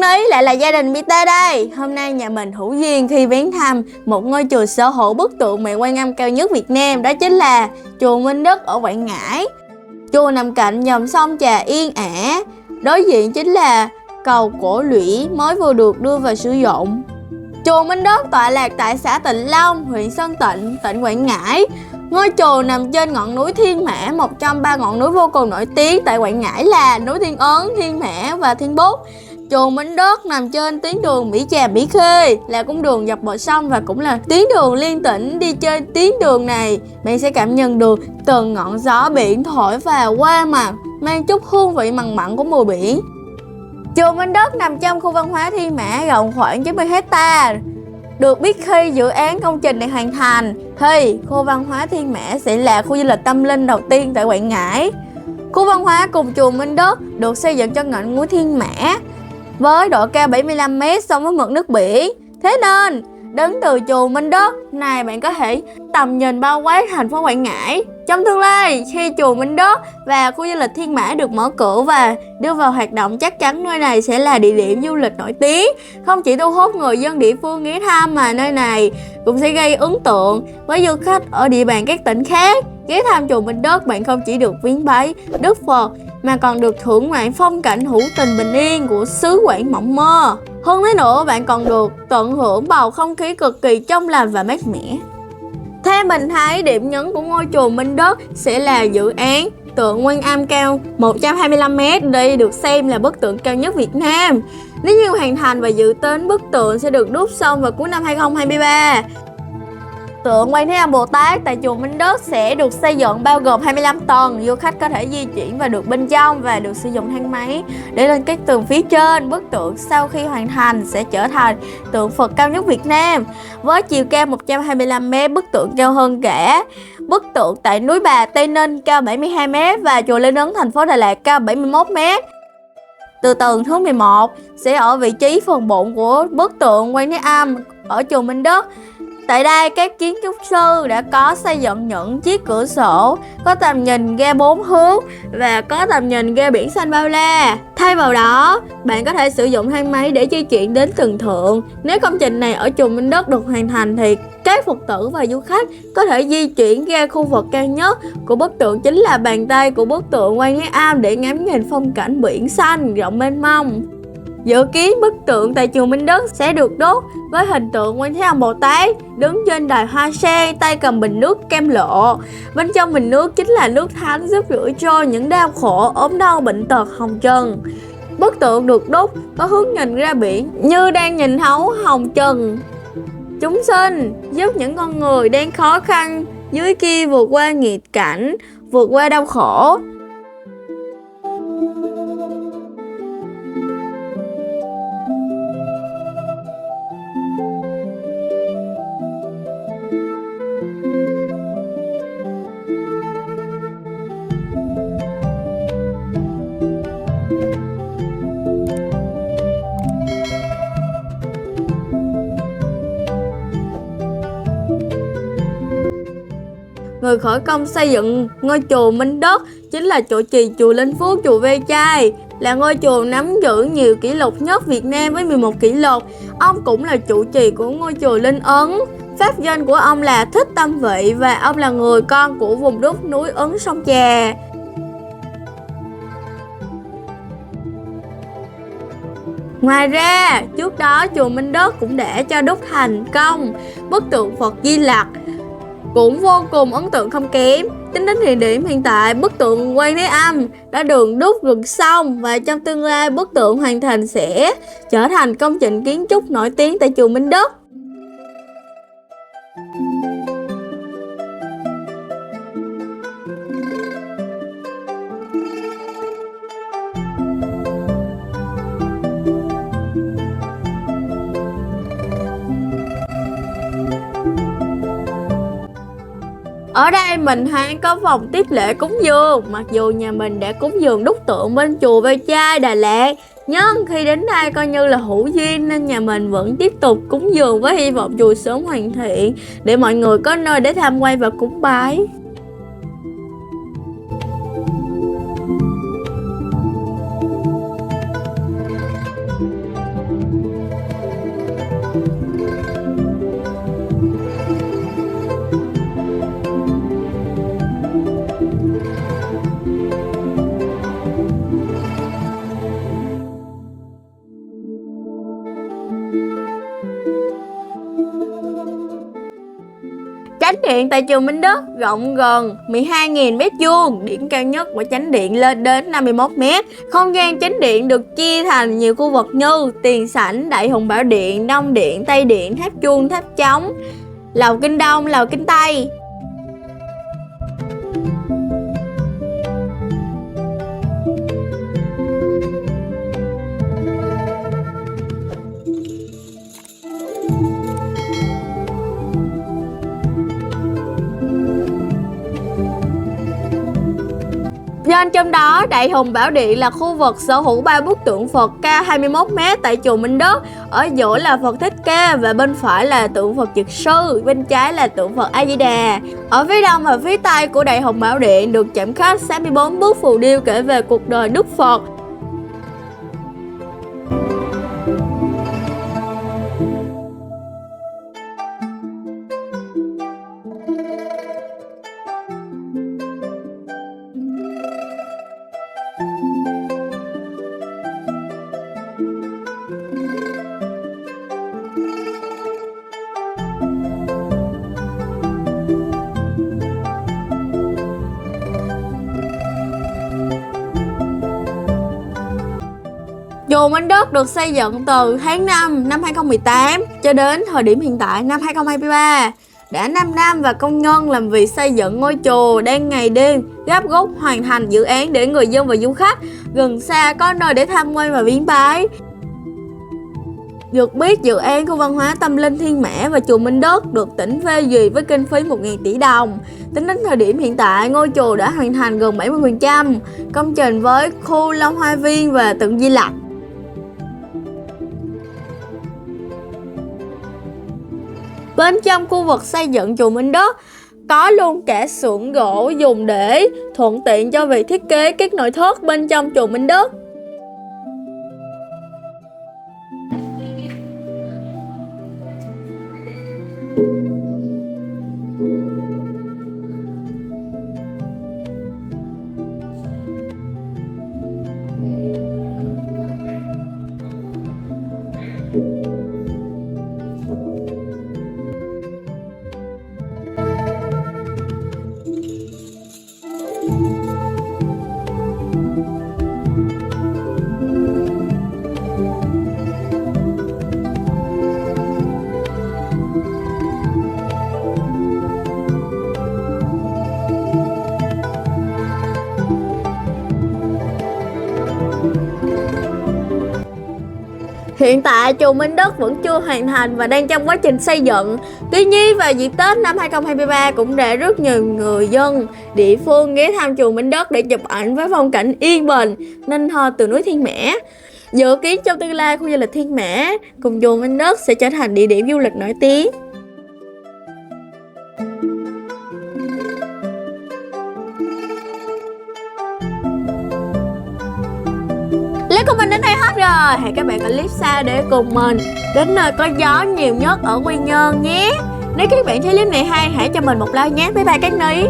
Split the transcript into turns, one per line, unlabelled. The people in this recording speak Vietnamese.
ní lại là gia đình BT đây. Hôm nay nhà mình hữu duyên khi viếng thăm một ngôi chùa sở hữu bức tượng mẹ Quan Âm cao nhất Việt Nam, đó chính là chùa Minh Đức ở Quảng Ngãi. Chùa nằm cạnh dòng sông Trà Yên Ả, đối diện chính là cầu Cổ Lũy mới vừa được đưa vào sử dụng. Chùa Minh Đức tọa lạc tại xã Tịnh Long, huyện Sơn Tịnh, tỉnh Quảng Ngãi. Ngôi chùa nằm trên ngọn núi Thiên Mã, một trong ba ngọn núi vô cùng nổi tiếng tại Quảng Ngãi là núi Thiên Ấn, Thiên Mã và Thiên Bút. Chùa Minh Đức nằm trên tuyến đường Mỹ Trà Mỹ Khê, là cung đường dọc bờ sông và cũng là tuyến đường liên tỉnh. Đi trên tuyến đường này, bạn sẽ cảm nhận được từng ngọn gió biển thổi vào qua mặt, mang chút hương vị mặn mặn của mùa biển. Chùa Minh Đức nằm trong khu văn hóa Thiên Mã rộng khoảng 90 hecta. Được biết khi dự án công trình này hoàn thành thì khu văn hóa Thiên Mã sẽ là khu du lịch tâm linh đầu tiên tại Quảng Ngãi. Khu văn hóa cùng chùa Minh Đức được xây dựng trên ngọn núi Thiên Mã với độ cao 75 m so với mực nước biển. Thế nên đứng từ chùa Minh Đức này bạn có thể tầm nhìn bao quát thành phố Quảng Ngãi. Trong tương lai, khi chùa Minh Đức và khu du lịch Thiên Mã được mở cửa và đưa vào hoạt động, chắc chắn nơi này sẽ là địa điểm du lịch nổi tiếng, không chỉ thu hút người dân địa phương ghé thăm mà nơi này cũng sẽ gây ấn tượng với du khách ở địa bàn các tỉnh khác. Ghé thăm chùa Minh Đức, bạn không chỉ được viếng bái Đức Phật mà còn được thưởng ngoạn phong cảnh hữu tình bình yên của xứ Quảng mộng mơ. Hơn thế nữa, bạn còn được tận hưởng bầu không khí cực kỳ trong lành và mát mẻ. Theo mình thấy, điểm nhấn của ngôi chùa Minh Đức sẽ là dự án tượng Quan Âm cao 125 m. Đây được xem là bức tượng cao nhất Việt Nam. Nếu như hoàn thành và dự tính, bức tượng sẽ được đúc xong vào cuối năm 2023. Tượng Quan Thế Âm Bồ Tát tại chùa Minh Đức sẽ được xây dựng bao gồm 25 tầng. Du khách có thể di chuyển và được bên trong và được sử dụng thang máy để lên các tầng phía trên. Bức tượng sau khi hoàn thành sẽ trở thành tượng Phật cao nhất Việt Nam với chiều cao 125 m. Bức tượng cao hơn cả bức tượng tại núi Bà Tây Ninh cao 72 m và chùa Linh Ấn thành phố Đà Lạt cao 71 m. Từ tầng thứ 11 sẽ ở vị trí phần bụng của bức tượng Quan Thế Âm ở chùa Minh Đức. Tại đây, các kiến trúc sư đã có xây dựng những chiếc cửa sổ có tầm nhìn ra 4 hướng và có tầm nhìn ra biển xanh bao la. Thay vào đó, bạn có thể sử dụng thang máy để di chuyển đến tầng thượng. Nếu công trình này ở chùa Minh Đức được hoàn thành thì các Phật tử và du khách có thể di chuyển ra khu vực cao nhất của bức tượng, chính là bàn tay của bức tượng Quan Thế Âm, để ngắm nhìn phong cảnh biển xanh rộng mênh mông. Dự kiến bức tượng tại chùa Minh Đức sẽ được đúc với hình tượng Quan Thế Âm Bồ Tát đứng trên đài hoa sen, tay cầm bình nước cam lộ. Bên trong bình nước chính là nước thánh giúp rửa trôi những đau khổ, ốm đau, bệnh tật, hồng trần. Bức tượng được đúc có hướng nhìn ra biển như đang nhìn thấu hồng trần chúng sinh, giúp những con người đang khó khăn dưới kia vượt qua nghịch cảnh, vượt qua đau khổ. Người khởi công xây dựng ngôi chùa Minh Đức chính là trụ trì chùa Linh Phước, chùa Ve Chai, là ngôi chùa nắm giữ nhiều kỷ lục nhất Việt Nam với 11 kỷ lục. Ông cũng là trụ trì của ngôi chùa Linh Ấn. Pháp danh của ông là Thích Tâm Vị và ông là người con của vùng đất núi Ấn sông Trà. Ngoài ra, trước đó chùa Minh Đức cũng đã cho đúc thành công bức tượng Phật Di Lặc, cũng vô cùng ấn tượng không kém. Tính đến thời điểm hiện tại, bức tượng Quan Thế Âm đã được đúc gần xong và trong tương lai bức tượng hoàn thành sẽ trở thành công trình kiến trúc nổi tiếng tại chùa Minh Đức. Ở đây mình hay có phòng tiếp lễ cúng dường. Mặc dù nhà mình đã cúng dường đúc tượng bên chùa Ve Chai, Đà Lạt, nhưng khi đến đây coi như là hữu duyên nên nhà mình vẫn tiếp tục cúng dường với hy vọng chùa sớm hoàn thiện để mọi người có nơi để tham quan và cúng bái. Chánh điện tại chùa Minh Đức rộng gần 12.000 m², điểm cao nhất của chánh điện lên đến 51 m. Không gian chánh điện được chia thành nhiều khu vực như tiền sảnh, đại hùng bảo điện, đông điện, tây điện, tháp chuông, tháp trống, lầu kinh đông, lầu kinh tây. Bên trong đó, Đại Hùng Bảo Điện là khu vực sở hữu 3 bức tượng Phật cao 21 m tại chùa Minh Đức. Ở giữa là Phật Thích Ca và bên phải là tượng Phật Dược Sư, bên trái là tượng Phật A Di Đà. Ở phía đông và phía tây của Đại Hùng Bảo Điện được chạm khắc 64 bức phù điêu kể về cuộc đời Đức Phật. Chùa Minh Đức được xây dựng từ tháng 5 năm 2018 cho đến thời điểm hiện tại năm 2023. Đã 5 năm và công nhân làm việc xây dựng ngôi chùa đang ngày đêm gấp rút hoàn thành dự án để người dân và du khách gần xa có nơi để tham quan và viếng bái. Được biết, dự án khu văn hóa tâm linh Thiên Mã và chùa Minh Đức được tỉnh phê duyệt với kinh phí 1.000 tỷ đồng. Tính đến thời điểm hiện tại, ngôi chùa đã hoàn thành gần 70% công trình với khu Long Hoa Viên và tượng Di Lặc. Bên trong khu vực xây dựng chùa Minh Đức có luôn cả xưởng gỗ dùng để thuận tiện cho việc thiết kế các nội thất bên trong chùa Minh Đức. Hiện tại chùa Minh Đức vẫn chưa hoàn thành và đang trong quá trình xây dựng. Tuy nhiên vào dịp Tết năm 2023 cũng đã rất nhiều người dân địa phương ghé thăm chùa Minh Đức để chụp ảnh với phong cảnh yên bình nên thơ từ núi Thiên Mã. Dự kiến trong tương lai, khu du lịch Thiên Mã cùng chùa Minh Đức sẽ trở thành địa điểm du lịch nổi tiếng. Clip của mình đến đây hết rồi. Hãy các bạn ở clip sau để cùng mình đến nơi có gió nhiều nhất ở Quy Nhơn nhé. Nếu các bạn thấy clip này hay, hãy cho mình một like nhé. Bye bye các ní.